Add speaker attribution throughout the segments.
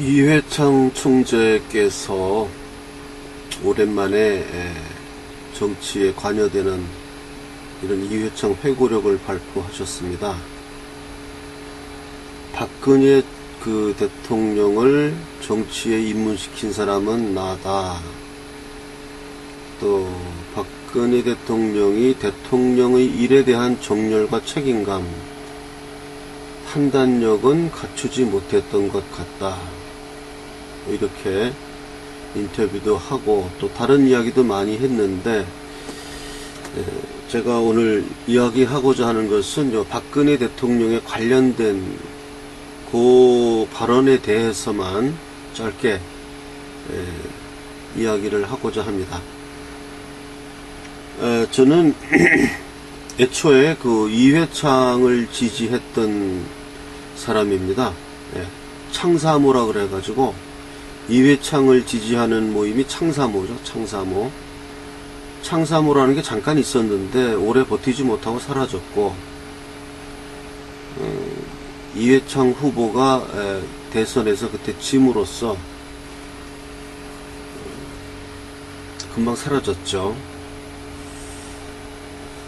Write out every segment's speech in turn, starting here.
Speaker 1: 이회창 총재께서 오랜만에 정치에 관여되는 이런 이회창 회고록을 발표하셨습니다. 박근혜 대통령을 정치에 입문시킨 사람은 나다. 또 박근혜 대통령이 대통령의 일에 대한 정열과 책임감, 판단력은 갖추지 못했던 것 같다. 이렇게 인터뷰도 하고 또 다른 이야기도 많이 했는데, 제가 오늘 이야기하고자 하는 것은 박근혜 대통령에 관련된 그 발언에 대해서만 짧게 이야기를 하고자 합니다. 저는 애초에 이회창을 지지했던 사람입니다. 창사모라 그래가지고 이회창을 지지하는 모임이 창사모죠. 창사모라는 게 잠깐 있었는데 오래 버티지 못하고 사라졌고, 이회창 후보가 대선에서 그때 짐으로써 금방 사라졌죠.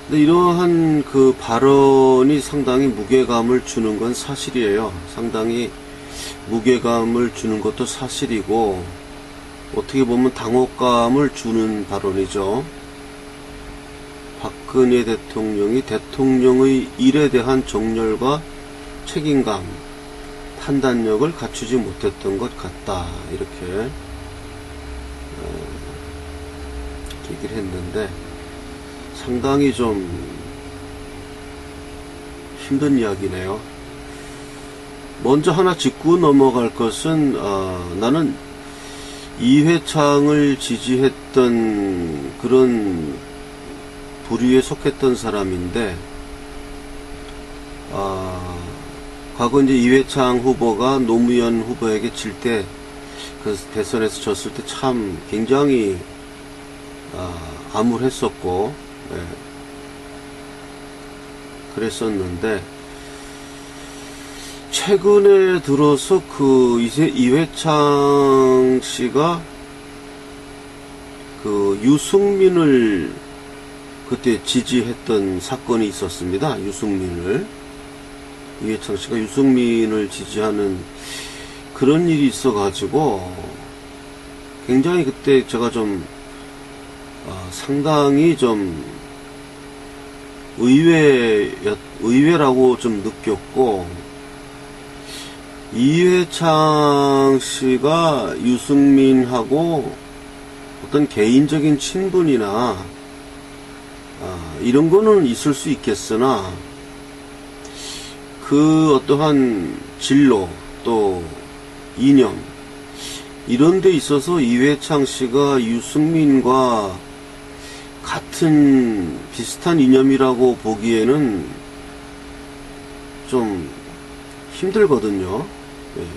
Speaker 1: 근데 이러한 발언이 상당히 무게감을 주는 건 사실이에요. 상당히 무게감을 주는 것도 사실이고, 어떻게 보면 당혹감을 주는 발언이죠. 박근혜 대통령이 대통령의 일에 대한 정열과 책임감, 판단력을 갖추지 못했던 것 같다. 이렇게 얘기를 했는데, 상당히 좀 힘든 이야기네요. 먼저 하나 짚고 넘어갈 것은, 나는 이회창을 지지했던 그런 부류에 속했던 사람인데, 과거 이제 이회창 후보가 노무현 후보에게 질 때, 그 대선에서 졌을 때 참 굉장히 암울했었고, 그랬었는데, 최근에 들어서 이회창 씨가 유승민을 그때 지지했던 사건이 있었습니다. 이회창 씨가 유승민을 지지하는 그런 일이 있어가지고, 굉장히 그때 제가 좀 상당히 좀 의외라고 좀 느꼈고, 이회창 씨가 유승민하고 어떤 개인적인 친분이나 이런 거는 있을 수 있겠으나, 어떠한 진로 또 이념 이런 데 있어서 이회창 씨가 유승민과 같은 비슷한 이념이라고 보기에는 좀 힘들거든요.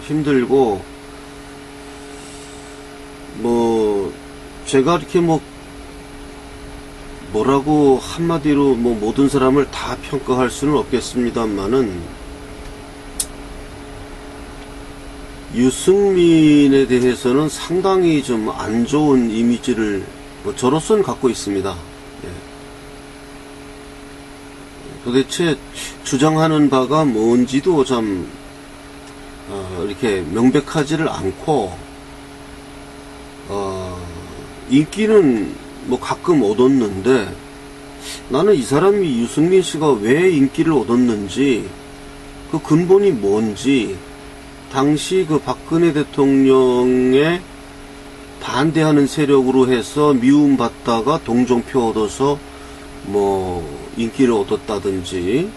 Speaker 1: 힘들고, 제가 이렇게 뭐라고 한마디로 모든 사람을 다 평가할 수는 없겠습니다만은, 유승민에 대해서는 상당히 좀 안 좋은 이미지를 저로서는 갖고 있습니다. 도대체 주장하는 바가 뭔지도 참 이렇게 명백하지를 않고, 인기는 가끔 얻었는데, 나는 이 사람이 유승민 씨가 왜 인기를 얻었는지, 그 근본이 뭔지, 당시 박근혜 대통령에 반대하는 세력으로 해서 미움받다가 동정표 얻어서 인기를 얻었다든지,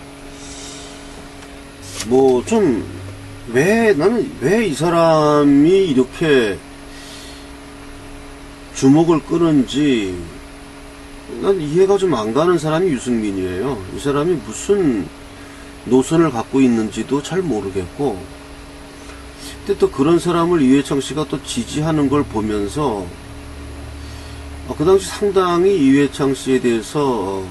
Speaker 1: 나는 왜 이 사람이 이렇게 주목을 끄는지 난 이해가 좀 안 가는 사람이 유승민이에요. 이 사람이 무슨 노선을 갖고 있는지도 잘 모르겠고, 근데 또 그런 사람을 이회창 씨가 또 지지하는 걸 보면서, 그 당시 상당히 이회창 씨에 대해서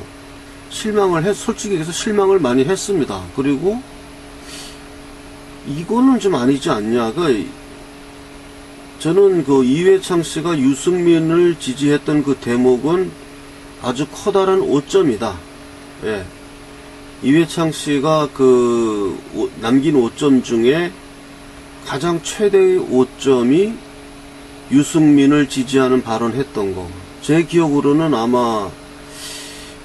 Speaker 1: 솔직히 얘기해서 실망을 많이 했습니다. 그리고 이거는 좀 아니지 않냐. 저는 그 이회창 씨가 유승민을 지지했던 그 대목은 아주 커다란 오점이다. 예. 이회창 씨가 그 남긴 오점 중에 가장 최대의 오점이 유승민을 지지하는 발언했던 거. 제 기억으로는 아마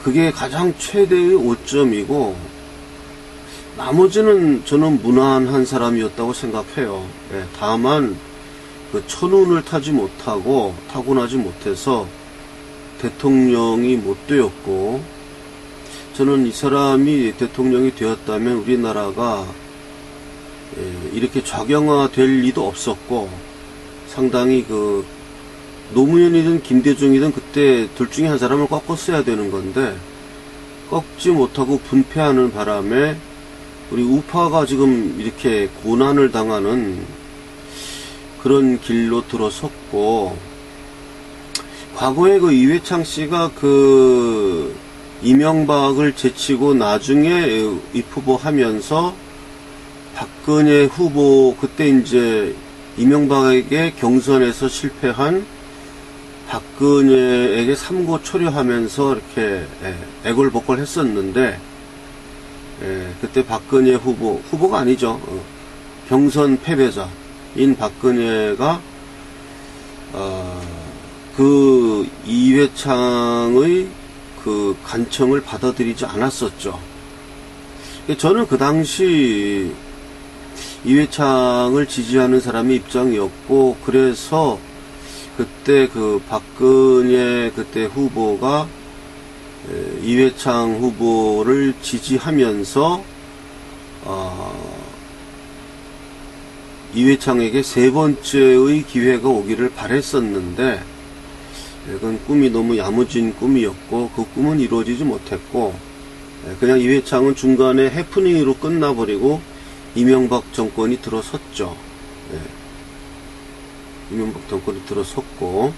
Speaker 1: 그게 가장 최대의 오점이고, 나머지는 저는 무난한 사람이었다고 생각해요. 예, 다만 그 천운을 타고나지 못해서 대통령이 못 되었고, 저는 이 사람이 대통령이 되었다면 우리나라가 이렇게 좌경화될 리도 없었고, 상당히 그 노무현이든 김대중이든 그때 둘 중에 한 사람을 꺾었어야 되는 건데, 꺾지 못하고 분패하는 바람에 우리 우파가 지금 이렇게 고난을 당하는 그런 길로 들어섰고, 과거에 그 이회창 씨가 그 이명박을 제치고 나중에 입후보 하면서 박근혜 후보, 그때 이제 이명박에게 경선에서 실패한 박근혜에게 삼고 초려하면서 이렇게 애걸복걸 했었는데, 그때 박근혜 후보가 아니죠. 경선 패배자인 박근혜가 그 이회창의 그 간청을 받아들이지 않았었죠. 저는 그 당시 이회창을 지지하는 사람의 입장이었고, 그래서 그때 그 박근혜 그때 후보가 이회창 후보를 지지하면서 이회창에게 세 번째의 기회가 오기를 바랬었는데, 그건 꿈이 너무 야무진 꿈이었고, 그 꿈은 이루어지지 못했고, 그냥 이회창은 중간에 해프닝으로 끝나버리고 이명박 정권이 들어섰죠. 이명박 정권이 들어섰고,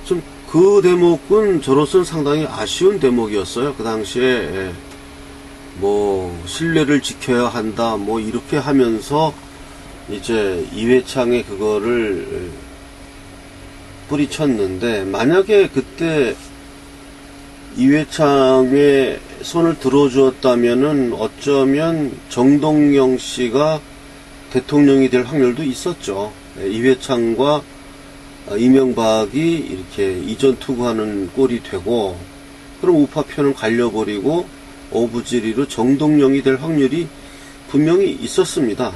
Speaker 1: 좀 그 대목은 저로서는 상당히 아쉬운 대목이었어요. 그 당시에 뭐 신뢰를 지켜야 한다 뭐 이렇게 하면서 이제 이회창의 그거를 뿌리쳤는데, 만약에 그때 이회창의 손을 들어주었다면은 어쩌면 정동영 씨가 대통령이 될 확률도 있었죠. 이회창과 이명박이 이렇게 이전 투구하는 꼴이 되고, 그럼 우파표는 갈려버리고 오부지리로 정동영이 될 확률이 분명히 있었습니다.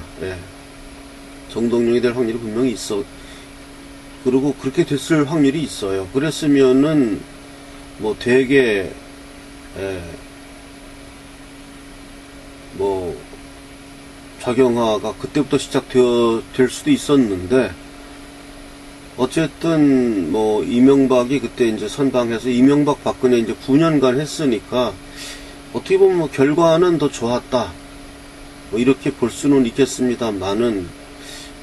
Speaker 1: 정동영이 될 확률이 분명히 그리고 그렇게 됐을 확률이 있어요. 그랬으면은 뭐 되게 뭐 좌경화가 그때부터 시작될 수도 있었는데, 어쨌든 뭐 이명박이 그때 이제 선당해서 이명박 박근혜 이제 9년간 했으니까 어떻게 보면 뭐 결과는 더 좋았다 뭐 이렇게 볼 수는 있겠습니다만은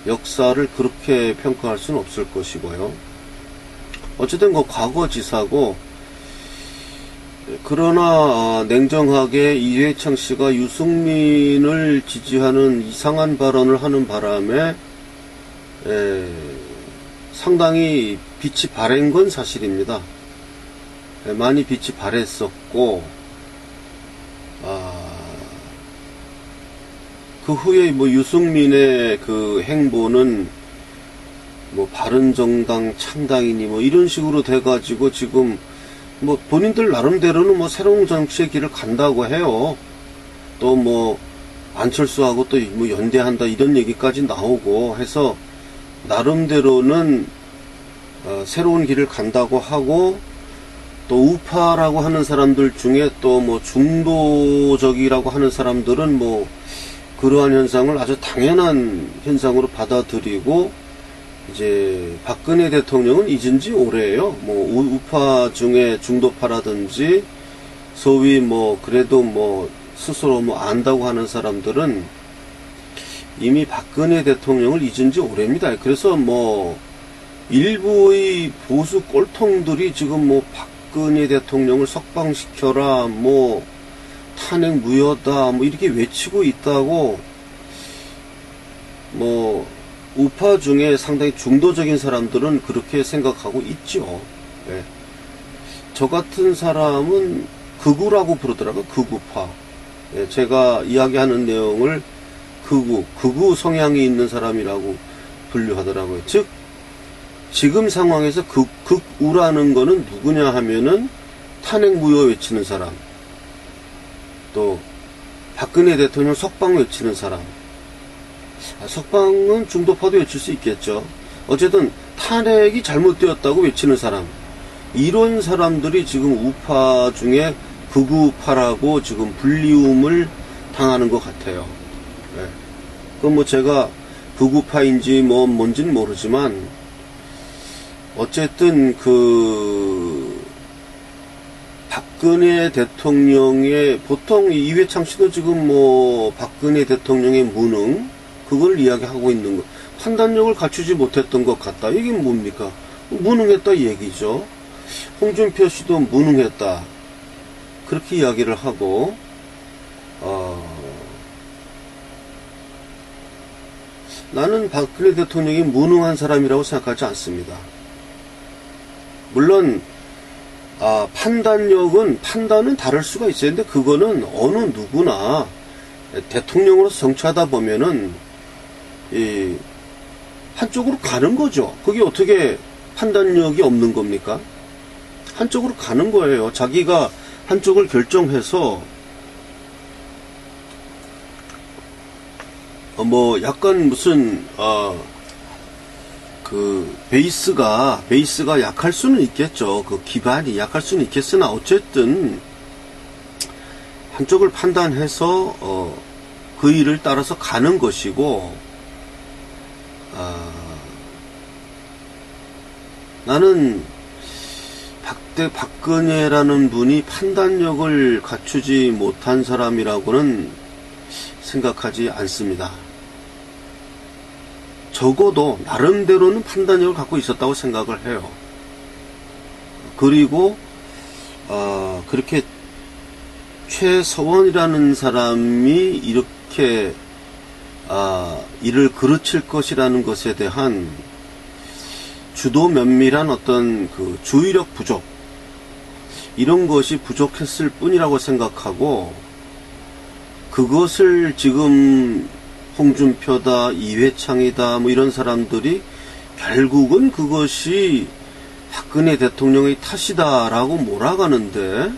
Speaker 1: 역사를 그렇게 평가할 수는 없을 것이고요. 어쨌든 그 과거지사고, 그러나 냉정하게 이회창 씨가 유승민을 지지하는 이상한 발언을 하는 바람에 상당히 빛이 바랜 건 사실입니다. 많이 빛이 바랬었고, 그 후에 뭐 유승민의 그 행보는 뭐 바른정당 창당이니 뭐 이런 식으로 돼가지고 지금 뭐 본인들 나름대로는 뭐 새로운 정치의 길을 간다고 해요. 또 뭐 안철수하고 또 뭐 연대한다 이런 얘기까지 나오고 해서 나름대로는 새로운 길을 간다고 하고, 또 우파라고 하는 사람들 중에 또 뭐 중도적이라고 하는 사람들은 뭐 그러한 현상을 아주 당연한 현상으로 받아들이고, 이제 박근혜 대통령은 잊은 지 오래예요. 뭐 우파 중에 중도파라든지 소위 뭐 그래도 뭐 스스로 뭐 안다고 하는 사람들은 이미 박근혜 대통령을 잊은 지 오래입니다. 그래서 뭐 일부의 보수 꼴통들이 지금 뭐 박근혜 대통령을 석방시켜라, 뭐 탄핵 무효다, 뭐 이렇게 외치고 있다고 뭐 우파 중에 상당히 중도적인 사람들은 그렇게 생각하고 있죠. 예. 저 같은 사람은 극우라고 부르더라고요. 극우파. 예, 제가 이야기하는 내용을 극우 성향이 있는 사람이라고 분류하더라고요. 즉 지금 상황에서 극우라는 거는 누구냐 하면은 탄핵 무효 외치는 사람, 또 박근혜 대통령 석방 외치는 사람. 석방은 중도파도 외칠 수 있겠죠. 어쨌든 탄핵이 잘못되었다고 외치는 사람, 이런 사람들이 지금 우파 중에 극우파라고 지금 불리움을 당하는 것 같아요. 네. 그건 뭐 제가 극우파인지 뭔지는 모르지만 어쨌든 박근혜 대통령의, 보통 이회창 씨도 지금 뭐 박근혜 대통령의 무능, 그걸 이야기하고 있는 거, 판단력을 갖추지 못했던 것 같다. 이게 뭡니까? 무능했다 이 얘기죠. 홍준표 씨도 무능했다, 그렇게 이야기를 하고, 나는 박근혜 대통령이 무능한 사람이라고 생각하지 않습니다. 물론 판단은 다를 수가 있어요. 근데 그거는 어느 누구나 대통령으로서 정치하다 보면은 한쪽으로 가는 거죠. 그게 어떻게 판단력이 없는 겁니까? 한쪽으로 가는 거예요. 자기가 한쪽을 결정해서 뭐 약간 무슨 베이스가 약할 수는 있겠죠. 그 기반이 약할 수는 있겠으나 어쨌든 한쪽을 판단해서 그 일을 따라서 가는 것이고, 나는 박근혜라는 분이 판단력을 갖추지 못한 사람이라고는 생각하지 않습니다. 적어도 나름대로는 판단력을 갖고 있었다고 생각을 해요. 그리고 그렇게 최서원이라는 사람이 이렇게 일을 그르칠 것이라는 것에 대한 주도 면밀한 어떤 그 주의력 부족, 이런 것이 부족했을 뿐이라고 생각하고, 그것을 지금 홍준표다, 이회창이다, 뭐 이런 사람들이 결국은 그것이 박근혜 대통령의 탓이다라고 몰아가는데,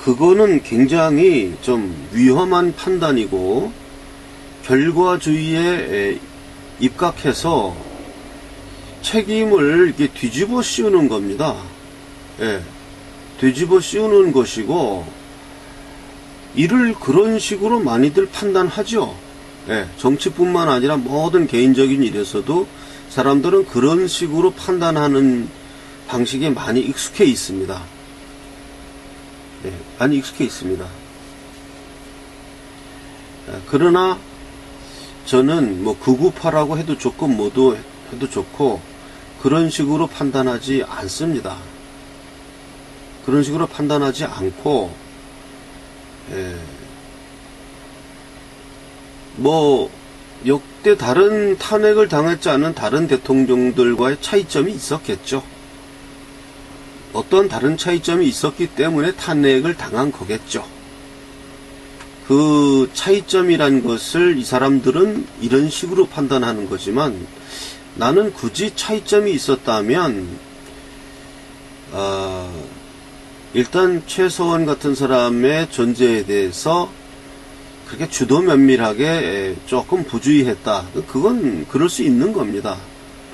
Speaker 1: 그거는 굉장히 좀 위험한 판단이고, 결과주의에 입각해서 책임을 이렇게 뒤집어 씌우는 겁니다. 예, 뒤집어 씌우는 것이고, 이를 그런 식으로 많이들 판단하죠. 예, 정치뿐만 아니라 모든 개인적인 일에서도 사람들은 그런 식으로 판단하는 방식에 많이 익숙해 있습니다. 예, 많이 익숙해 있습니다. 그러나 저는 뭐 극우파라고 해도 좋고 뭐도 해도 좋고 그런 식으로 판단하지 않습니다. 그런 식으로 판단하지 않고, 뭐 역대 다른 탄핵을 당했지 않은 다른 대통령들과의 차이점이 있었겠죠. 어떤 다른 차이점이 있었기 때문에 탄핵을 당한 거겠죠. 그 차이점이란 것을 이 사람들은 이런 식으로 판단하는 거지만, 나는 굳이 차이점이 있었다면 일단 최서원 같은 사람의 존재에 대해서 그렇게 주도 면밀하게 조금 부주의했다. 그건 그럴 수 있는 겁니다.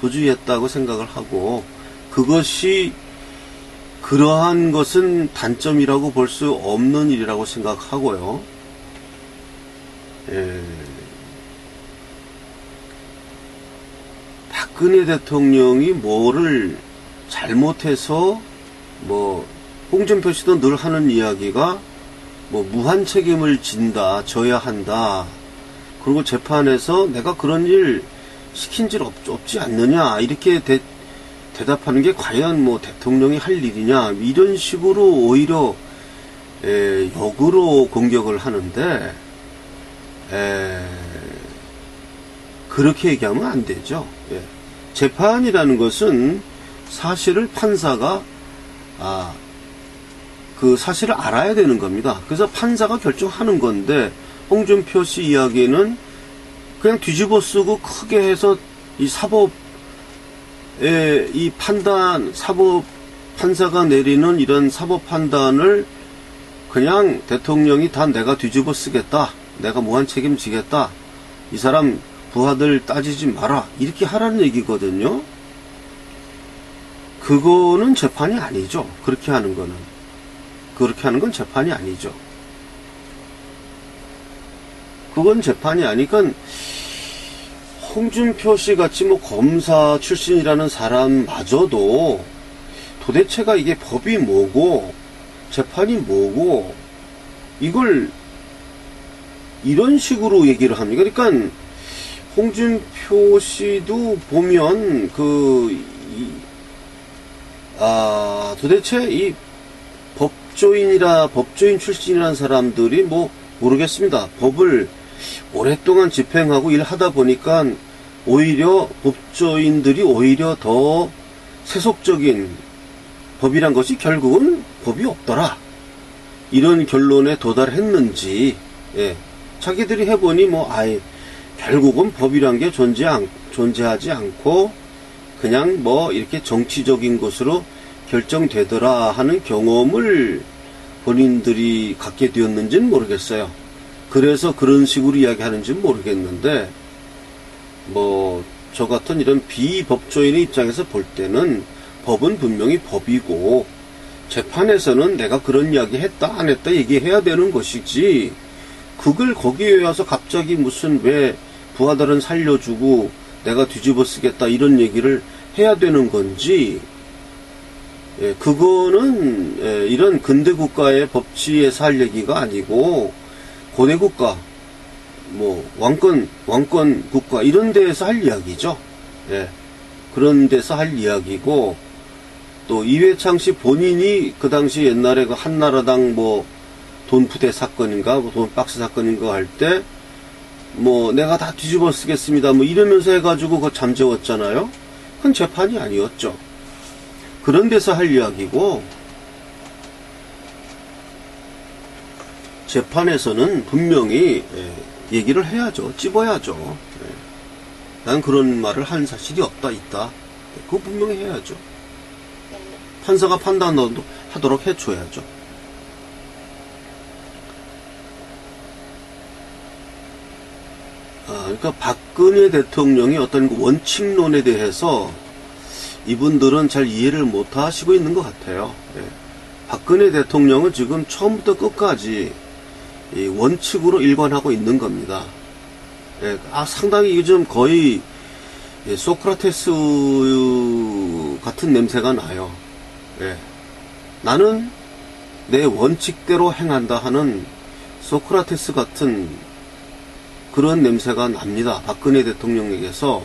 Speaker 1: 부주의했다고 생각을 하고, 그것이 그러한 것은 단점이라고 볼 수 없는 일이라고 생각하고요. 박근혜 대통령이 뭐를 잘못해서, 뭐 홍준표 씨도 늘 하는 이야기가 뭐 무한 책임을 져야 한다. 그리고 재판에서 내가 그런 일 시킨 일 없지 않느냐, 이렇게 대답하는 게 과연 뭐 대통령이 할 일이냐, 이런 식으로 오히려 역으로 공격을 하는데, 그렇게 얘기하면 안 되죠. 예. 재판이라는 것은 사실을 판사가 그 사실을 알아야 되는 겁니다. 그래서 판사가 결정하는 건데, 홍준표 씨 이야기는 그냥 뒤집어 쓰고 크게 해서 이 사법의 이 판단, 사법 판사가 내리는 이런 사법 판단을 그냥 대통령이 다 내가 뒤집어 쓰겠다, 내가 무한 책임지겠다, 이 사람 부하들 따지지 마라, 이렇게 하라는 얘기거든요. 그거는 재판이 아니죠. 그렇게 하는 건 재판이 아니죠. 그건 재판이 아니니까, 홍준표 씨 같이 뭐 검사 출신이라는 사람마저도 도대체가 이게 법이 뭐고 재판이 뭐고 이걸 이런 식으로 얘기를 합니까? 그러니까 홍준표 씨도 보면 도대체 이 법조인 출신이라는 사람들이 뭐 모르겠습니다. 법을 오랫동안 집행하고 일하다 보니까 오히려 법조인들이 오히려 더 세속적인 법이란 것이 결국은 법이 없더라, 이런 결론에 도달했는지, 예, 자기들이 해보니 뭐 결국은 법이란 게 존재하지 않고 그냥 뭐 이렇게 정치적인 것으로 결정되더라 하는 경험을 본인들이 갖게 되었는지는 모르겠어요. 그래서 그런 식으로 이야기하는지는 모르겠는데, 뭐 저 같은 이런 비법조인의 입장에서 볼 때는 법은 분명히 법이고, 재판에서는 내가 그런 이야기 했다 안 했다 얘기해야 되는 것이지, 그걸 거기에 와서 갑자기 무슨 왜 부하들은 살려주고 내가 뒤집어 쓰겠다 이런 얘기를 해야 되는 건지, 예, 그거는 이런 근대 국가의 법치에서 할 얘기가 아니고 고대 국가, 뭐 왕권 국가 이런 데에서 할 이야기죠. 예, 그런 데서 할 이야기고, 또 이회창 씨 본인이 그 당시 옛날에 그 한나라당 뭐 돈푸대 사건인가 뭐 돈박스 사건인가 할 때 뭐 내가 다 뒤집어 쓰겠습니다 뭐 이러면서 해가지고 그거 잠재웠잖아요. 그건 재판이 아니었죠. 그런 데서 할 이야기고, 재판에서는 분명히 얘기를 해야죠. 찝어야죠. 난 그런 말을 한 사실이 있다. 그거 분명히 해야죠. 판사가 판단하도록 해줘야죠. 그러니까 박근혜 대통령이 어떤 원칙론에 대해서 이분들은 잘 이해를 못 하시고 있는 것 같아요. 박근혜 대통령은 지금 처음부터 끝까지 이 원칙으로 일관하고 있는 겁니다. 상당히 요즘 거의 소크라테스 같은 냄새가 나요. 나는 내 원칙대로 행한다 하는 소크라테스 같은 그런 냄새가 납니다. 박근혜 대통령에게서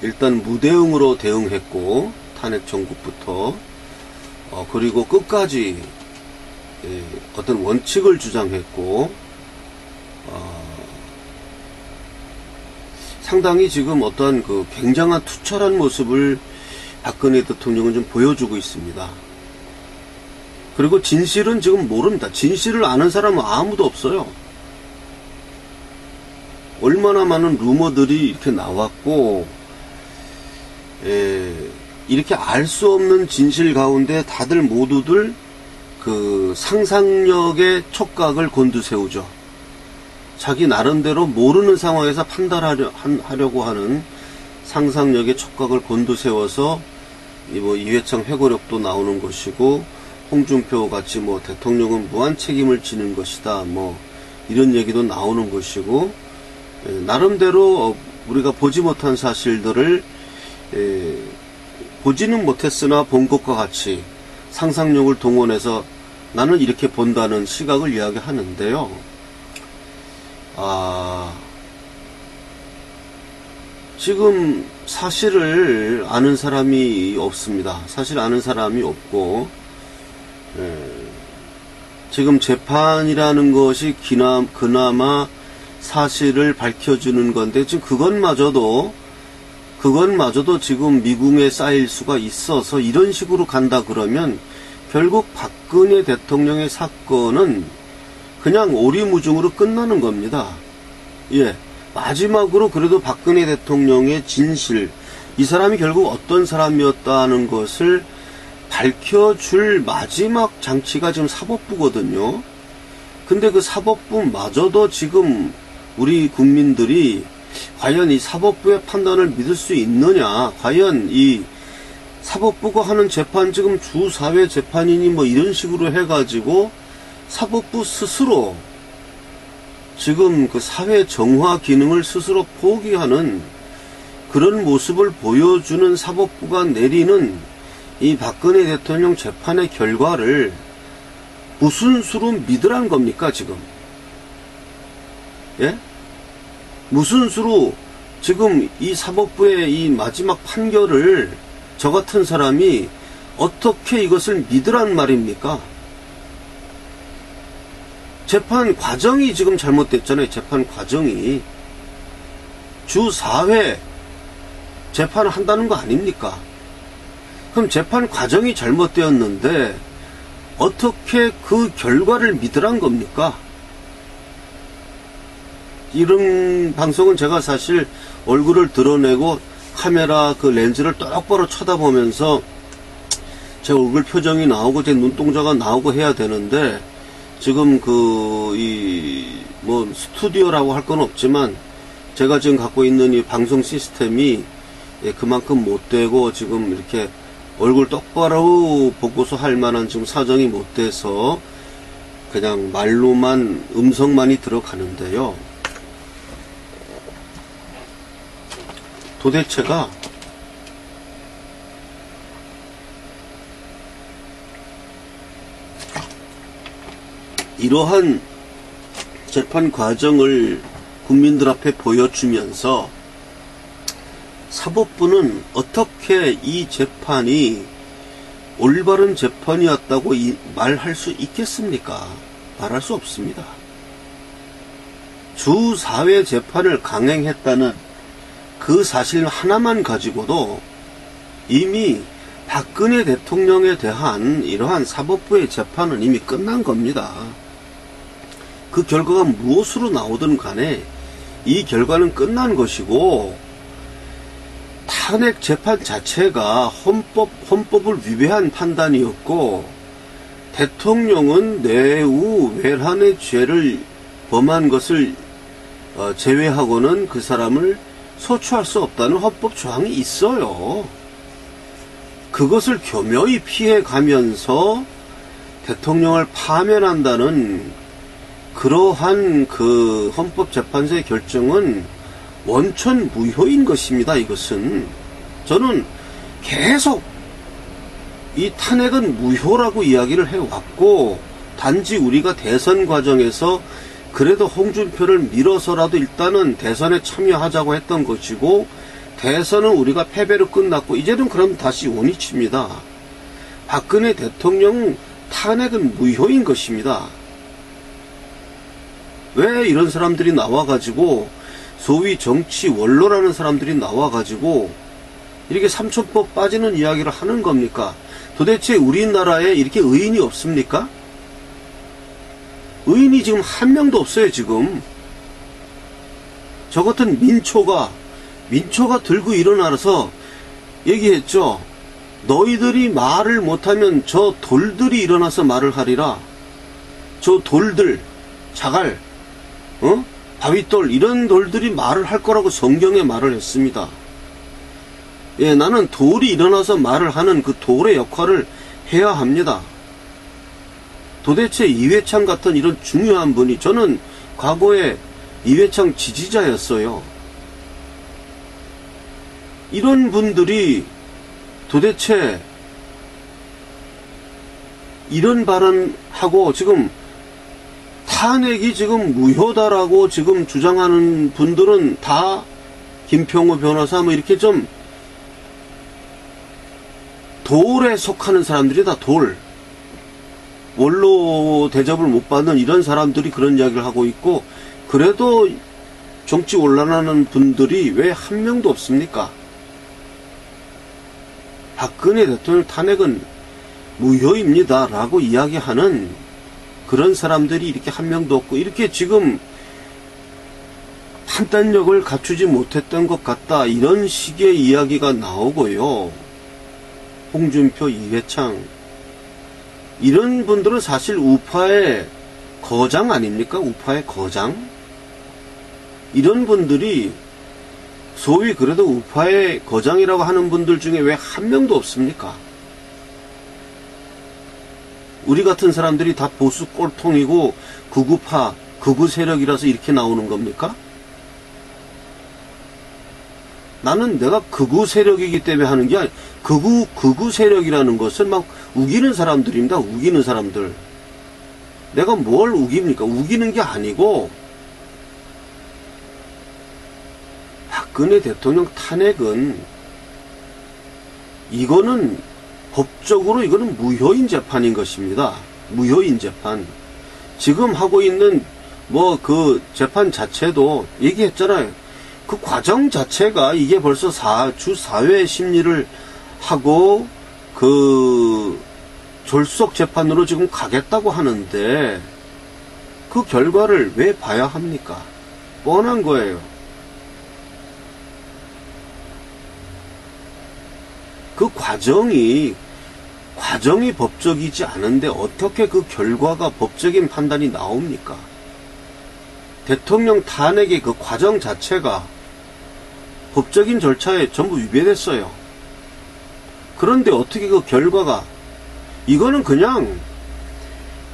Speaker 1: 일단 무대응으로 대응했고, 탄핵 정국부터 그리고 끝까지 어떤 원칙을 주장했고, 상당히 지금 어떤 그 굉장한 투철한 모습을 박근혜 대통령은 좀 보여주고 있습니다. 그리고 진실은 지금 모릅니다. 진실을 아는 사람은 아무도 없어요. 얼마나 많은 루머들이 이렇게 나왔고, 이렇게 알 수 없는 진실 가운데 다들 모두들 그 상상력의 촉각을 곤두세우죠. 자기 나름대로 모르는 상황에서 판단하려고 하는 상상력의 촉각을 곤두세워서 뭐 이회창 회고록도 나오는 것이고, 홍준표 같이 뭐 대통령은 무한 책임을 지는 것이다 뭐 이런 얘기도 나오는 것이고, 나름대로 우리가 보지 못한 사실들을 보지는 못했으나 본 것과 같이 상상력을 동원해서 나는 이렇게 본다는 시각을 이야기하는데요. 지금 사실을 아는 사람이 없습니다. 사실 아는 사람이 없고, 지금 재판이라는 것이 그나마 사실을 밝혀주는 건데, 지금 그것마저도 지금 미궁에 쌓일 수가 있어서 이런 식으로 간다 그러면 결국 박근혜 대통령의 사건은 그냥 오리무중으로 끝나는 겁니다. 예. 마지막으로 그래도 박근혜 대통령의 진실, 이 사람이 결국 어떤 사람이었다는 것을 밝혀줄 마지막 장치가 지금 사법부거든요. 근데 그 사법부마저도 지금 우리 국민들이 과연 이 사법부의 판단을 믿을 수 있느냐, 과연 이 사법부가 하는 재판, 지금 주사회 재판이니 뭐 이런 식으로 해가지고 사법부 스스로 지금 그 사회 정화 기능을 스스로 포기하는 그런 모습을 보여주는 사법부가 내리는 이 박근혜 대통령 재판의 결과를 무슨 수로 믿으란 겁니까, 지금? 예? 무슨 수로 지금 이 사법부의 이 마지막 판결을 저 같은 사람이 어떻게 이것을 믿으란 말입니까? 재판 과정이 지금 잘못됐잖아요. 재판 과정이. 주 4회 재판을 한다는 거 아닙니까? 그럼 재판 과정이 잘못되었는데 어떻게 그 결과를 믿으란 겁니까? 이런 방송은 제가 사실 얼굴을 드러내고 카메라 그 렌즈를 똑바로 쳐다보면서 제 얼굴 표정이 나오고 제 눈동자가 나오고 해야 되는데, 지금 뭐 스튜디오라고 할 건 없지만 제가 지금 갖고 있는 이 방송 시스템이 그만큼 못 되고 지금 이렇게 얼굴 똑바로 보고서 할 만한 지금 사정이 못 돼서 그냥 말로만, 음성만이 들어가는데요. 도대체가 이러한 재판 과정을 국민들 앞에 보여주면서 사법부는 어떻게 이 재판이 올바른 재판이었다고 말할 수 있겠습니까? 말할 수 없습니다. 주 4회 재판을 강행했다는 그 사실 하나만 가지고도 이미 박근혜 대통령에 대한 이러한 사법부의 재판은 이미 끝난 겁니다. 그 결과가 무엇으로 나오든 간에 이 결과는 끝난 것이고, 탄핵 재판 자체가 헌법을 위배한 판단이었고, 대통령은 내후 외란의 죄를 범한 것을 제외하고는 그 사람을 소추할 수 없다는 헌법 조항이 있어요. 그것을 교묘히 피해가면서 대통령을 파면한다는 그러한 그 헌법재판소의 결정은 원천 무효인 것입니다. 이것은 저는 계속 이 탄핵은 무효라고 이야기를 해왔고, 단지 우리가 대선 과정에서 그래도 홍준표를 밀어서라도 일단은 대선에 참여하자고 했던 것이고, 대선은 우리가 패배로 끝났고, 이제는 그럼 다시 원위치입니다. 박근혜 대통령 탄핵은 무효인 것입니다. 왜 이런 사람들이 나와가지고, 소위 정치 원로라는 사람들이 나와가지고 이렇게 삼천법 빠지는 이야기를 하는 겁니까? 도대체 우리나라에 이렇게 의인이 없습니까? 의인이 지금 한 명도 없어요. 지금 저 같은 민초가 들고 일어나서 얘기했죠. 너희들이 말을 못하면 저 돌들이 일어나서 말을 하리라. 저 돌들, 자갈, 바위돌, 이런 돌들이 말을 할 거라고 성경에 말을 했습니다. 예, 나는 돌이 일어나서 말을 하는 그 돌의 역할을 해야 합니다. 도대체 이회창 같은 이런 중요한 분이, 저는 과거에 이회창 지지자였어요. 이런 분들이 도대체 이런 발언하고 지금 탄핵이 지금 무효다라고 지금 주장하는 분들은 다 김평우 변호사 뭐 이렇게 좀 돌에 속하는 사람들이다. 돌. 원로 대접을 못 받는 이런 사람들이 그런 이야기를 하고 있고, 그래도 정치 올라가는 분들이 왜 한 명도 없습니까? 박근혜 대통령 탄핵은 무효입니다 라고 이야기하는 그런 사람들이 이렇게 한 명도 없고, 이렇게 지금 판단력을 갖추지 못했던 것 같다, 이런 식의 이야기가 나오고요. 홍준표, 이회창, 이런 분들은 사실 우파의 거장 아닙니까? 우파의 거장? 이런 분들이 소위 그래도 우파의 거장이라고 하는 분들 중에 왜 한 명도 없습니까? 우리 같은 사람들이 다 보수 꼴통이고 극우파, 극우 세력이라서 이렇게 나오는 겁니까? 나는 내가 극우 세력이기 때문에 하는 게 아니라, 극우 세력이라는 것은 막 우기는 사람들입니다. 우기는 사람들. 내가 뭘 우깁니까? 우기는 게 아니고, 박근혜 대통령 탄핵은, 이거는 법적으로 이거는 무효인 재판인 것입니다. 무효인 재판. 지금 하고 있는 그 재판 자체도 얘기했잖아요. 그 과정 자체가 이게 벌써 주 4회 심리를 하고 그 졸속 재판으로 지금 가겠다고 하는데, 그 결과를 왜 봐야 합니까? 뻔한 거예요. 그 과정이 법적이지 않은데 어떻게 그 결과가 법적인 판단이 나옵니까? 대통령 탄핵의 그 과정 자체가 법적인 절차에 전부 위배됐어요. 그런데 어떻게 그 결과가, 이거는 그냥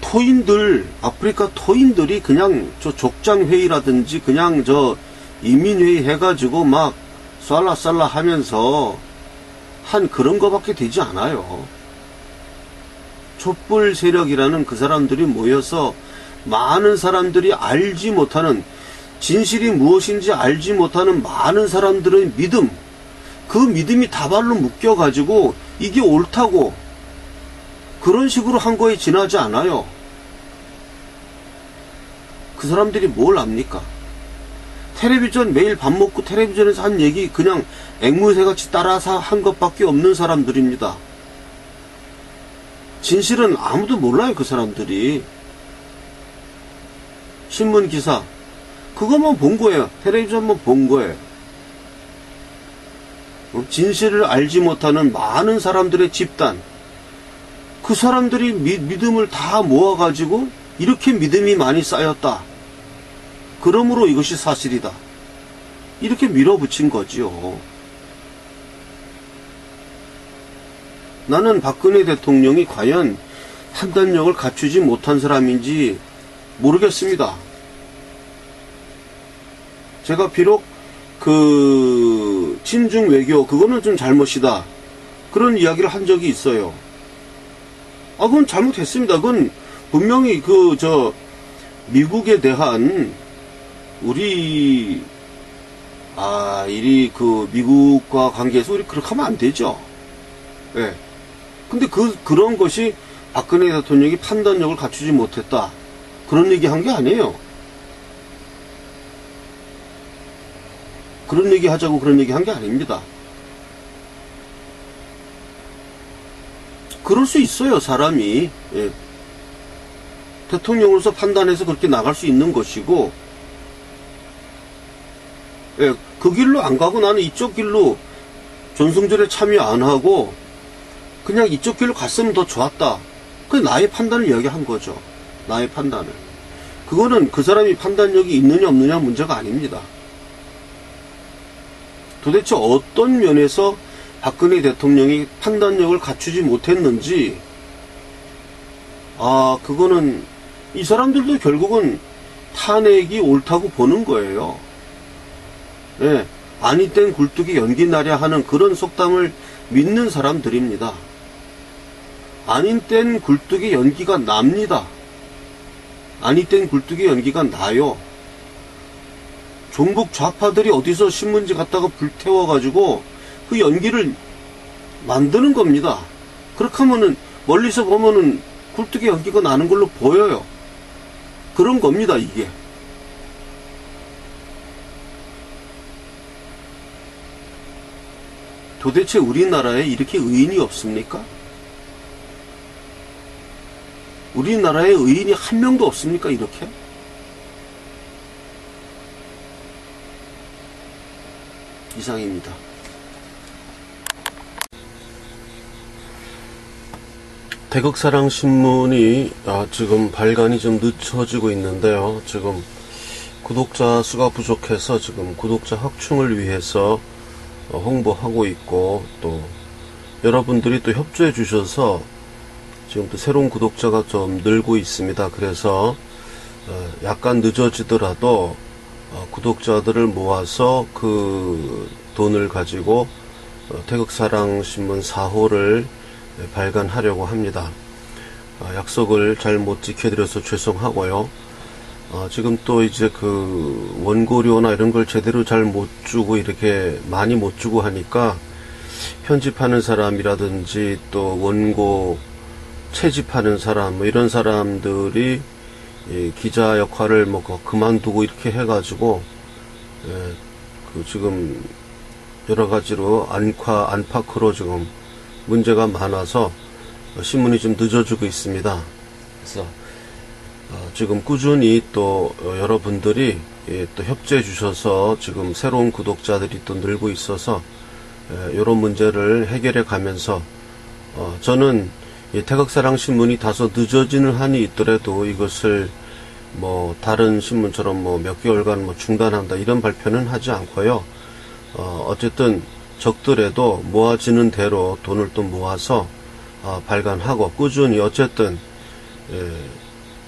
Speaker 1: 토인들, 아프리카 토인들이 그냥 저 족장회의라든지 그냥 저 이민회의 해가지고 막 쌀라쌀라 하면서 한 그런 거밖에 되지 않아요. 촛불 세력이라는 그 사람들이 모여서 많은 사람들이 알지 못하는, 진실이 무엇인지 알지 못하는 많은 사람들의 믿음, 그 믿음이 다발로 묶여가지고 이게 옳다고 그런 식으로 한 거에 지나지 않아요. 그 사람들이 뭘 압니까? 텔레비전 매일 밥 먹고 텔레비전에서 한 얘기 그냥 앵무새같이 따라서 한 것밖에 없는 사람들입니다. 진실은 아무도 몰라요. 그 사람들이. 신문기사 그것만 본 거예요. 텔레비전만 본 거예요. 진실을 알지 못하는 많은 사람들의 집단, 그 사람들이 믿음을 다 모아가지고 이렇게 믿음이 많이 쌓였다, 그러므로 이것이 사실이다, 이렇게 밀어붙인 거지요. 나는 박근혜 대통령이 과연 판단력을 갖추지 못한 사람인지 모르겠습니다. 제가 비록 그 친중 외교 그거는 좀 잘못이다, 그런 이야기를 한 적이 있어요. 그건 잘못했습니다. 그건 분명히 미국에 대한 우리 미국과 관계에서 우리 그렇게 하면 안 되죠. 예. 근데 그런 것이 박근혜 대통령이 판단력을 갖추지 못했다, 그런 얘기 한 게 아니에요. 그런 얘기 하자고 그런 얘기 한 게 아닙니다. 그럴 수 있어요, 사람이. 예. 대통령으로서 판단해서 그렇게 나갈 수 있는 것이고, 예, 그 길로 안 가고 나는 이쪽 길로 전승절에 참여 안 하고 그냥 이쪽 길로 갔으면 더 좋았다, 그게 나의 판단을 이야기한 거죠. 나의 판단을. 그거는 그 사람이 판단력이 있느냐 없느냐 문제가 아닙니다. 도대체 어떤 면에서 박근혜 대통령이 판단력을 갖추지 못했는지, 그거는 이 사람들도 결국은 탄핵이 옳다고 보는 거예요. 예, 아니 땐 굴뚝이 연기 나랴 하는 그런 속담을 믿는 사람들입니다. 아닌 땐 굴뚝이 연기가 납니다. 아니 땐 굴뚝이 연기가 나요. 종북 좌파들이 어디서 신문지 갖다가 불태워가지고 그 연기를 만드는 겁니다. 그렇게 하면은 멀리서 보면은 굴뚝에 연기가 나는 걸로 보여요. 그런 겁니다, 이게. 도대체 우리나라에 이렇게 의인이 없습니까? 우리나라에 의인이 한 명도 없습니까? 이렇게? 이상입니다. 태극사랑신문이 지금 발간이 좀 늦춰지고 있는데요. 지금 구독자 수가 부족해서 지금 구독자 확충을 위해서 홍보하고 있고, 또 여러분들이 또 협조해 주셔서 지금 또 새로운 구독자가 좀 늘고 있습니다. 그래서 약간 늦어지더라도 구독자들을 모아서 그 돈을 가지고 태극사랑신문 4호를 발간하려고 합니다. 약속을 잘 못 지켜드려서 죄송하고요. 지금 또 이제 그 원고료나 이런 걸 제대로 잘 못 주고, 이렇게 많이 못 주고 하니까 편집하는 사람이라든지 또 원고 채집하는 사람, 뭐 이런 사람들이 기자 역할을 뭐 그만두고 이렇게 해가지고 그 지금 여러 가지로 안팎으로 지금 문제가 많아서 신문이 좀 늦어지고 있습니다. 그래서 지금 꾸준히 또 여러분들이 또 협조해 주셔서 지금 새로운 구독자들이 또 늘고 있어서 이런 문제를 해결해 가면서 저는 이 태극사랑신문이 다소 늦어지는 한이 있더라도 이것을 뭐 다른 신문처럼 뭐 몇 개월간 뭐 중단한다 이런 발표는 하지 않고요. 어쨌든 적더라도 모아지는 대로 돈을 또 모아서 발간하고 꾸준히 어쨌든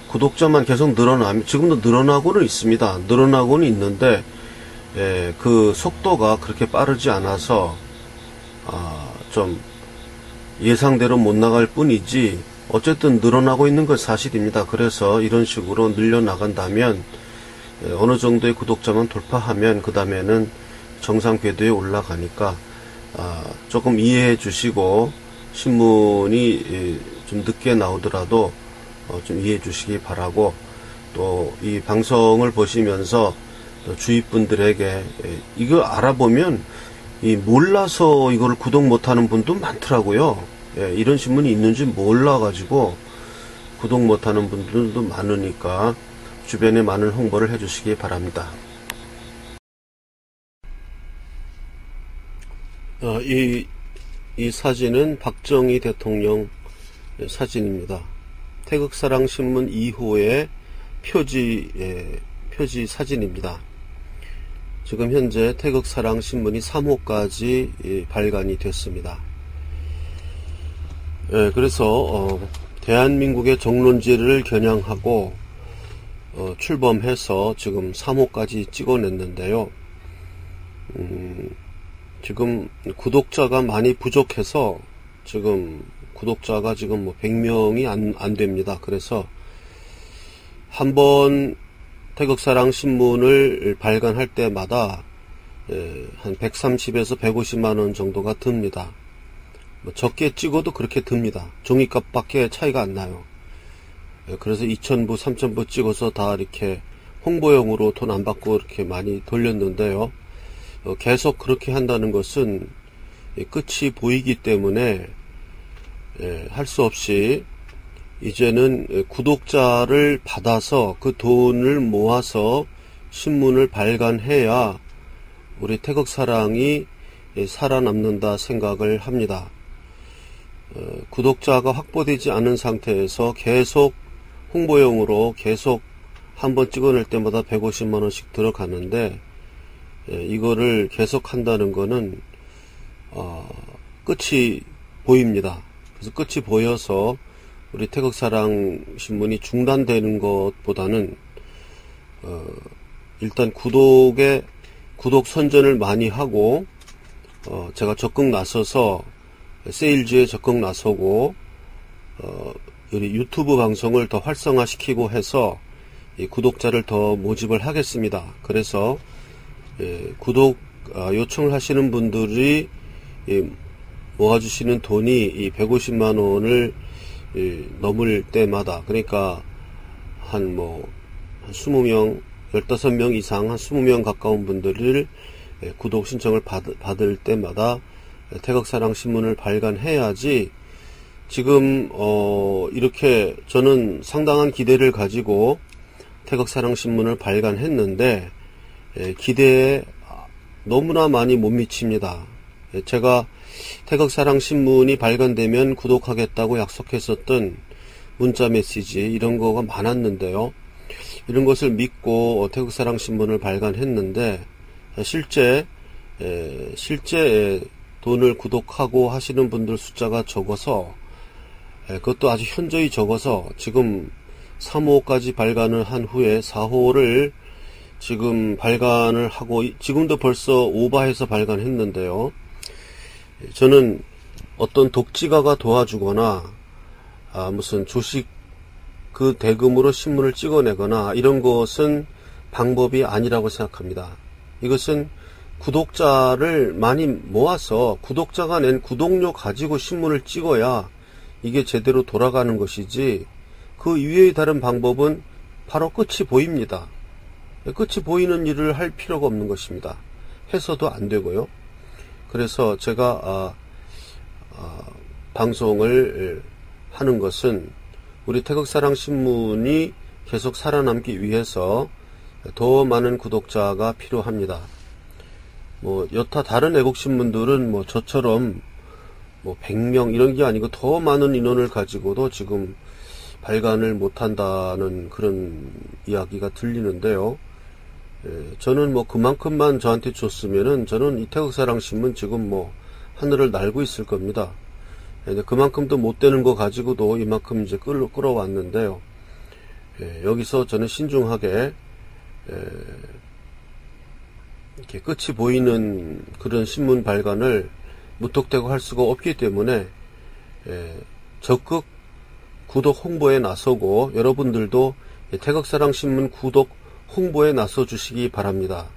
Speaker 1: 구독자만 계속 늘어나면, 지금도 늘어나고는 있습니다. 늘어나고는 있는데 그 속도가 그렇게 빠르지 않아서 좀 예상대로 못 나갈 뿐이지 어쨌든 늘어나고 있는 건 사실입니다. 그래서 이런 식으로 늘려나간다면 어느 정도의 구독자만 돌파하면 그 다음에는 정상 궤도에 올라가니까 조금 이해해 주시고, 신문이 좀 늦게 나오더라도 좀 이해해 주시기 바라고, 또 이 방송을 보시면서 또 주위 분들에게 이거 알아보면 몰라서 이걸 구독 못하는 분도 많더라고요. 이런 신문이 있는지 몰라가지고 구독 못하는 분들도 많으니까 주변에 많은 홍보를 해주시기 바랍니다. 이 사진은 박정희 대통령 사진입니다. 태극사랑신문 2호의 표지 사진입니다. 지금 현재 태극사랑신문이 3호까지 발간이 됐습니다. 그래서 대한민국의 정론지를 겨냥하고 출범해서 지금 3호까지 찍어냈는데요. 지금 구독자가 많이 부족해서 지금 구독자가 지금 뭐 100명이 안 됩니다. 그래서 한번 태극사랑신문을 발간할 때마다 한 130에서 150만원 정도가 듭니다. 뭐 적게 찍어도 그렇게 듭니다. 종이값밖에 차이가 안 나요. 그래서 2,000부, 3,000부 찍어서 다 이렇게 홍보용으로 돈 안 받고 이렇게 많이 돌렸는데요. 계속 그렇게 한다는 것은 끝이 보이기 때문에 할 수 없이 이제는 구독자를 받아서 그 돈을 모아서 신문을 발간해야 우리 태극사랑이 살아남는다 생각을 합니다. 구독자가 확보되지 않은 상태에서 계속 홍보용으로 계속 한번 찍어낼 때마다 150만원씩 들어가는데, 이거를 계속 한다는 거는 끝이 보입니다. 그래서 끝이 보여서 우리 태극사랑신문이 중단되는 것보다는 일단 구독 선전을 많이 하고, 제가 적극 나서서 세일즈에 적극 나서고 우리 유튜브 방송을 더 활성화시키고 해서 이 구독자를 더 모집을 하겠습니다. 그래서 구독 요청을 하시는 분들이 모아주시는 돈이 이 150만원을 넘을 때마다, 그러니까 한 20명, 15명 이상, 한 20명 가까운 분들을 구독 신청을 받을 때마다 태극사랑신문을 발간해야지 지금 이렇게 저는 상당한 기대를 가지고 태극사랑신문을 발간했는데 기대에 너무나 많이 못 미칩니다. 제가 태극사랑신문이 발간되면 구독하겠다고 약속했었던 문자 메시지 이런 거가 많았는데요. 이런 것을 믿고 태극사랑신문을 발간했는데 실제 돈을 구독하고 하시는 분들 숫자가 적어서, 그것도 아주 현저히 적어서 지금 3호까지 발간을 한 후에 4호를 지금 발간을 하고, 지금도 벌써 오버해서 발간했는데요. 저는 어떤 독지가가 도와주거나 무슨 조식 그 대금으로 신문을 찍어내거나 이런 것은 방법이 아니라고 생각합니다. 이것은 구독자를 많이 모아서 구독자가 낸 구독료 가지고 신문을 찍어야 이게 제대로 돌아가는 것이지, 그 이외의 다른 방법은 바로 끝이 보입니다. 끝이 보이는 일을 할 필요가 없는 것입니다. 해서도 안 되고요. 그래서 제가 방송을 하는 것은 우리 태극사랑신문이 계속 살아남기 위해서 더 많은 구독자가 필요합니다. 여타 다른 애국신문들은 저처럼 100명 이런 게 아니고 더 많은 인원을 가지고도 지금 발간을 못한다는 그런 이야기가 들리는데요. 저는 그만큼만 저한테 줬으면은 저는 이 태극사랑신문 지금 하늘을 날고 있을 겁니다. 그만큼도 못 되는 거 가지고도 이만큼 이제 끌어왔는데요. 여기서 저는 신중하게 이렇게 끝이 보이는 그런 신문 발간을 무턱대고 할 수가 없기 때문에 적극 구독 홍보에 나서고, 여러분들도 태극사랑신문 구독 홍보에 나서 주시기 바랍니다.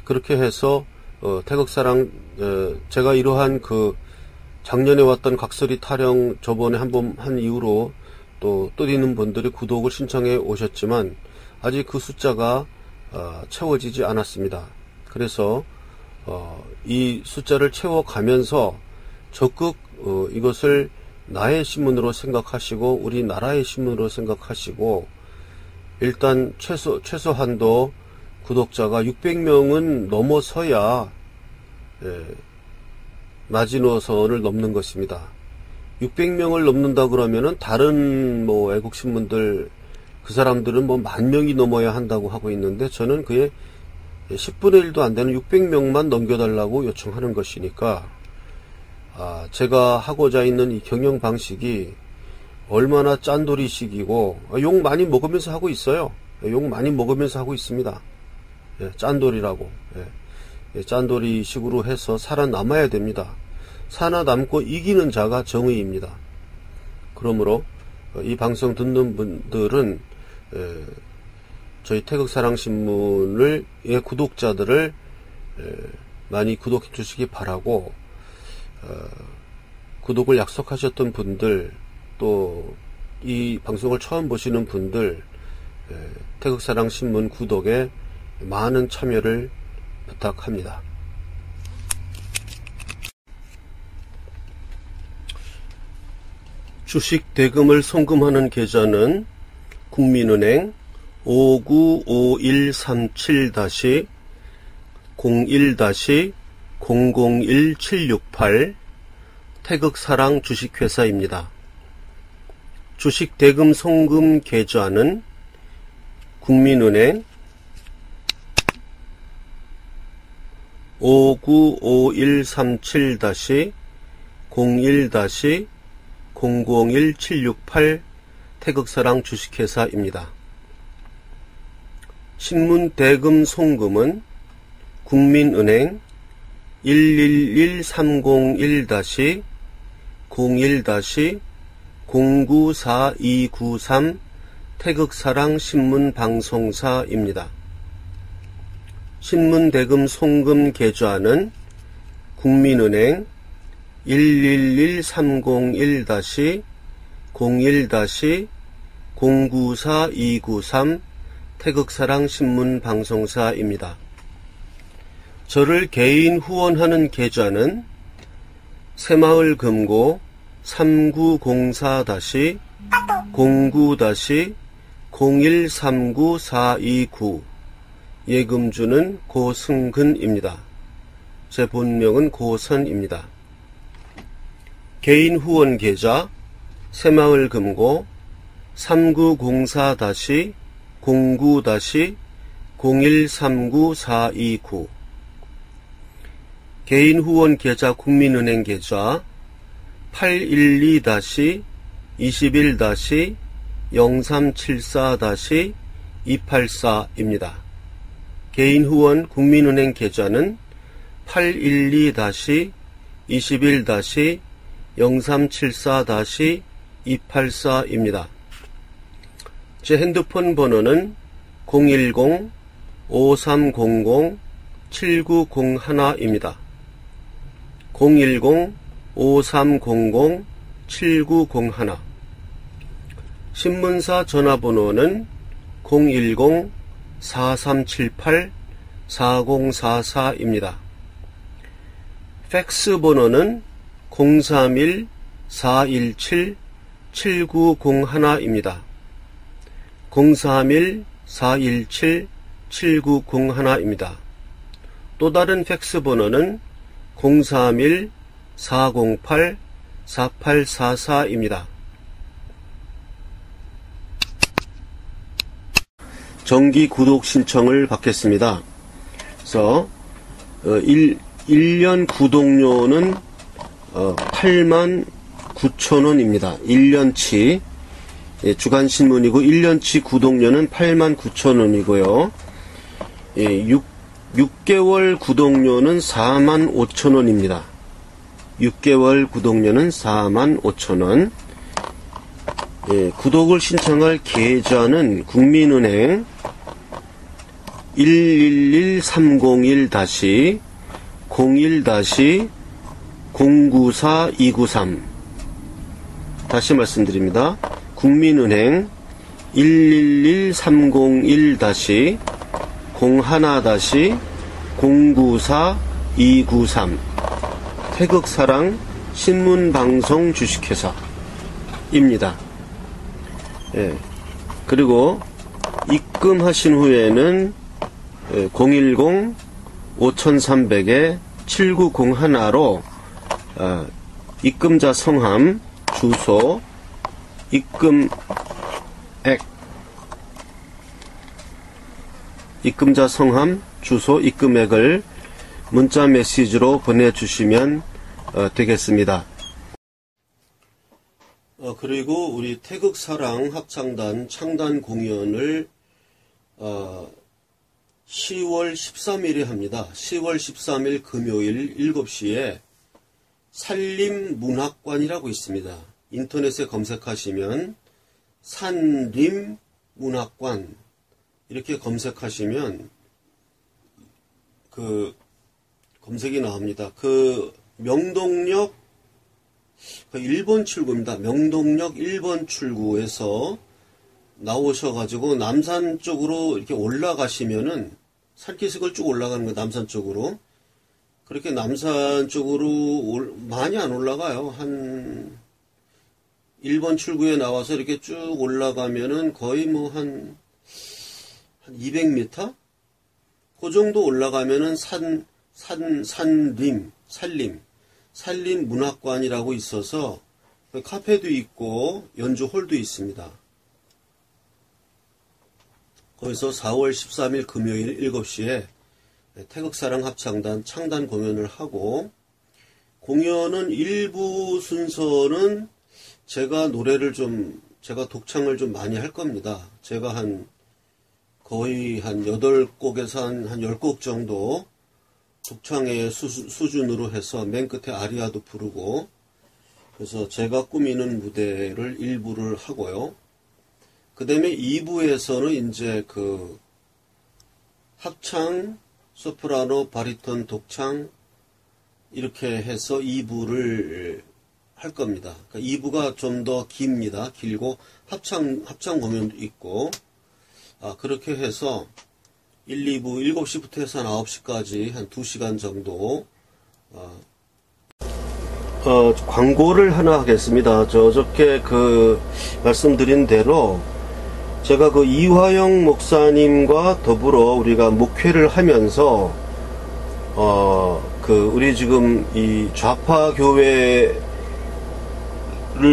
Speaker 1: 그렇게 해서 태극사랑 제가 이러한 작년에 왔던 각설이 타령 저번에 한번 한 이후로 또 있는 분들이 구독을 신청해 오셨지만 아직 그 숫자가 채워지지 않았습니다. 그래서 이 숫자를 채워가면서 적극 이것을 나의 신문으로 생각하시고 우리나라의 신문으로 생각하시고, 일단 최소한도 구독자가 600명은 넘어서야 마지노선을 넘는 것입니다. 600명을 넘는다 그러면은 다른 애국신문들 그 사람들은 10,000명이 넘어야 한다고 하고 있는데, 저는 그의 10분의 1도 안 되는 600명만 넘겨달라고 요청하는 것이니까, 제가 하고자 있는 이 경영 방식이 얼마나 짠돌이식이고, 욕 많이 먹으면서 하고 있어요. 욕 많이 먹으면서 하고 있습니다. 짠돌이라고. 짠돌이식으로 해서 살아남아야 됩니다. 살아남고 이기는 자가 정의입니다. 그러므로 이 방송 듣는 분들은 저희 태극사랑신문의 구독자들을 많이 구독해 주시기 바라고, 구독을 약속하셨던 분들, 또 이 방송을 처음 보시는 분들, 태극사랑신문 구독에 많은 참여를 부탁합니다. 주식 대금을 송금하는 계좌는 국민은행 595137-01-001768 태극사랑 주식회사입니다. 주식 대금 송금 계좌는 국민은행 595137-01-001768 태극사랑 주식회사입니다. 신문 대금 송금은 국민은행 111-301-01-094293 태극사랑 신문방송사입니다. 신문 대금 송금 계좌는 국민은행 111-301-01-094293 태극사랑 신문방송사입니다. 저를 개인 후원하는 계좌는 새마을 금고 3904-09-0139-429 예금주는 고승근입니다. 제 본명은 고선입니다. 개인 후원 계좌 새마을 금고 3904-09-0139-429 개인 후원 계좌 국민은행 계좌 812-21-0374-284입니다. 개인 후원 국민은행 계좌는 812-21-0374-284입니다. 제 핸드폰 번호는 010-5300-7901입니다. 010-5300-7901 신문사 전화번호는 010-4378-4044입니다. 팩스 번호는 031-417-7901입니다. 031-417-7901입니다. 또 다른 팩스 번호는 031-408-4844입니다. 정기 구독 신청을 받겠습니다. 그래서 1년 구독료는 89,000원입니다. 1년치 주간신문이고 1년치 구독료는 89,000원이고요. 6개월 구독료는 45,000원입니다. 6개월 구독료는 45,000원. 구독을 신청할 계좌는 국민은행 111-301-01-094-293 다시 말씀드립니다. 국민은행 111-301-01-094-293 태극사랑 신문방송 주식회사입니다. 그리고 입금하신 후에는 010-5300-7901로 입금자 성함, 주소, 입금액, 입금자 성함, 주소, 입금액을 문자 메시지로 보내주시면 되겠습니다. 그리고 우리 태극사랑 합창단 창단 공연을 10월 13일에 합니다. 10월 13일 금요일 7시에 산림문학관이라고 있습니다. 인터넷에 검색하시면 산림문학관 이렇게 검색하시면 그 검색이 나옵니다. 그 명동역 1번 출구입니다. 명동역 1번 출구에서 나오셔가지고 남산 쪽으로 이렇게 올라가시면은 산기슭을 쭉 올라가는 거예요. 남산 쪽으로. 그렇게 남산 쪽으로 많이 안 올라가요. 한 1번 출구에 나와서 이렇게 쭉 올라가면은 거의 뭐 한 200m? 그 정도 올라가면은 산림문학관이라고 있어서 카페도 있고 연주홀도 있습니다. 거기서 4월 13일 금요일 7시에 태극사랑 합창단 창단 공연을 하고, 공연은 일부 순서는 제가 독창을 좀 많이 할 겁니다. 제가 거의 한 8곡에서 한 10곡 정도 독창의 수준으로 해서 맨 끝에 아리아도 부르고, 그래서 제가 꾸미는 무대를 일부를 하고요. 그 다음에 2부에서는 이제 합창, 소프라노, 바리톤, 독창 이렇게 해서 2부를 할 겁니다. 그러니까 2부가 좀 더 깁니다. 길고 합창 공연도 있고, 그렇게 해서 1, 2부 7시부터 해서 한 9시까지 한 2시간 정도 광고를 하나 하겠습니다. 어저께 말씀드린 대로 제가 이화영 목사님과 더불어 우리가 목회를 하면서 우리 지금 이 좌파 교회를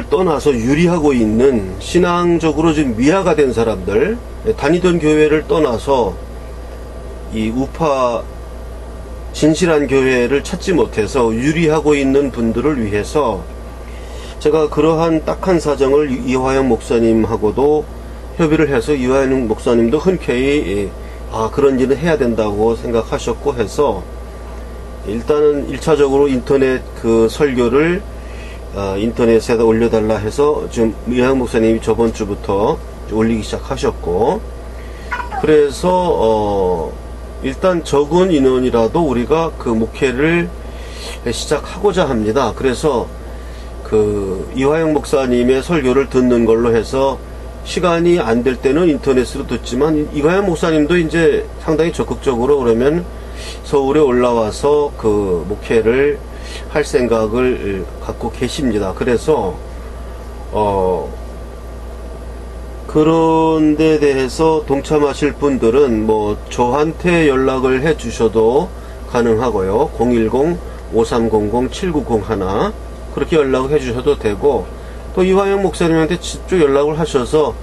Speaker 1: 떠나서 유리하고 있는 신앙적으로 지금 미화가 된 사람들, 다니던 교회를 떠나서 이 우파 진실한 교회를 찾지 못해서 유리하고 있는 분들을 위해서 제가 그러한 딱한 사정을 이화영 목사님하고도 협의를 해서 이화영 목사님도 흔쾌히 그런 일은 해야 된다고 생각하셨고 해서 일단은 1차적으로 인터넷 설교를 인터넷에다 올려달라 해서 지금 이화영 목사님이 저번 주부터 올리기 시작하셨고, 그래서 일단 적은 인원이라도 우리가 목회를 시작하고자 합니다. 그래서 이화영 목사님의 설교를 듣는 걸로 해서 시간이 안 될 때는 인터넷으로 듣지만, 이화영 목사님도 이제 상당히 적극적으로 그러면 서울에 올라와서 목회를 할 생각을 갖고 계십니다. 그래서 그런 데 대해서 동참하실 분들은 저한테 연락을 해 주셔도 가능하고요. 010-5300-7901 그렇게 연락을 해 주셔도 되고, 또 이화영 목사님한테 직접 연락을 하셔서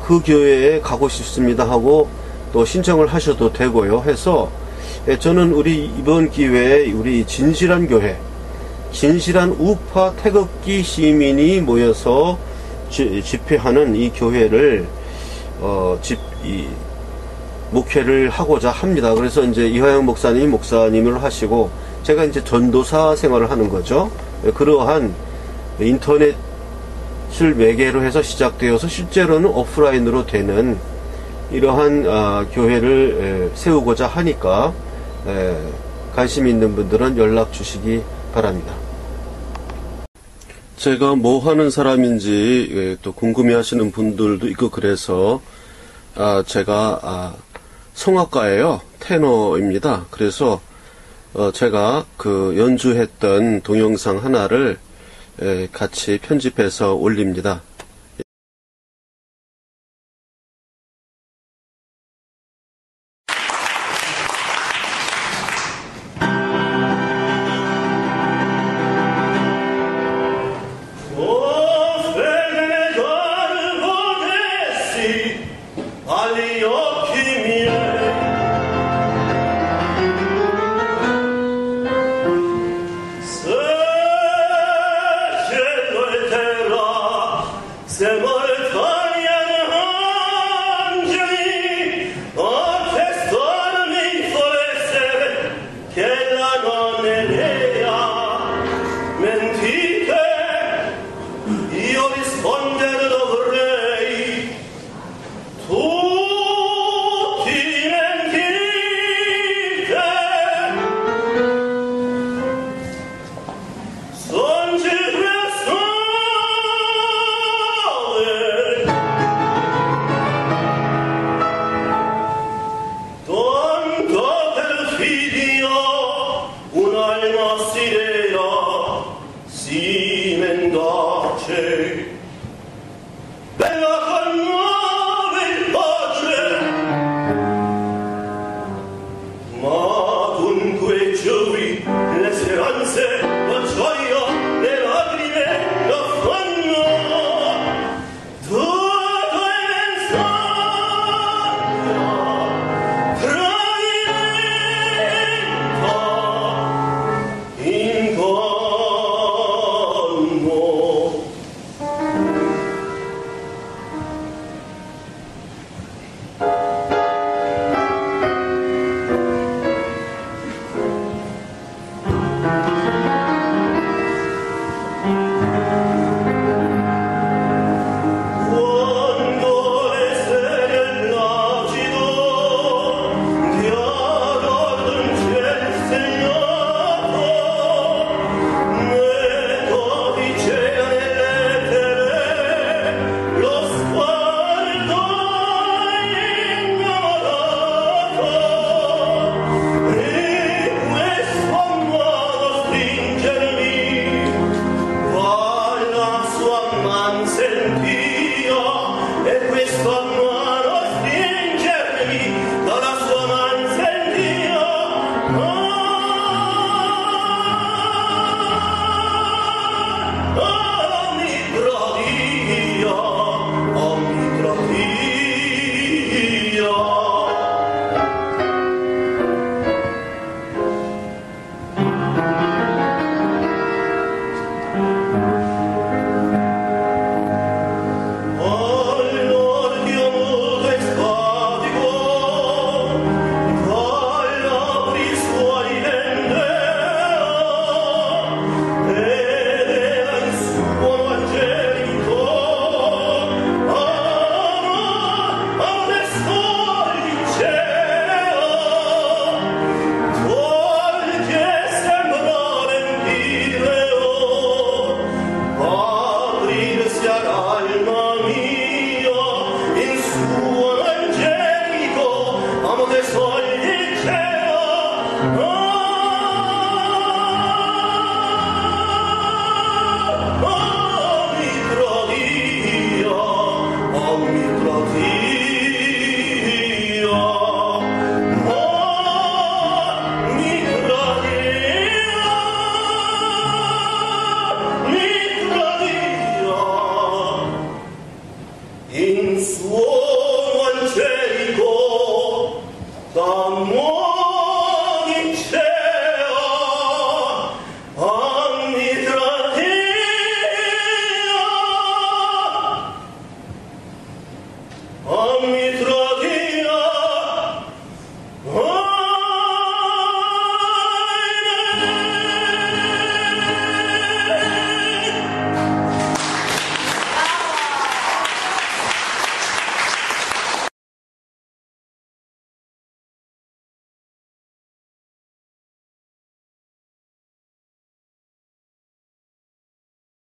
Speaker 1: 그 교회에 가고 싶습니다 하고 또 신청을 하셔도 되고요. 해서 저는 이번 기회에 우리 진실한 교회, 진실한 우파 태극기 시민이 모여서 집회하는 이 교회를 목회를 하고자 합니다. 그래서 이제 이화영 목사님이 목사님을 하시고 제가 이제 전도사 생활을 하는 거죠. 그러한 인터넷을 매개로 해서 시작되어서 실제로는 오프라인으로 되는 이러한 교회를 세우고자 하니까 관심 있는 분들은 연락 주시기 바랍니다. 제가 뭐 하는 사람인지 또 궁금해 하시는 분들도 있고, 그래서 제가 성악가예요. 테너입니다. 그래서 제가 연주했던 동영상 하나를 같이 편집해서 올립니다.
Speaker 2: Allez, hop!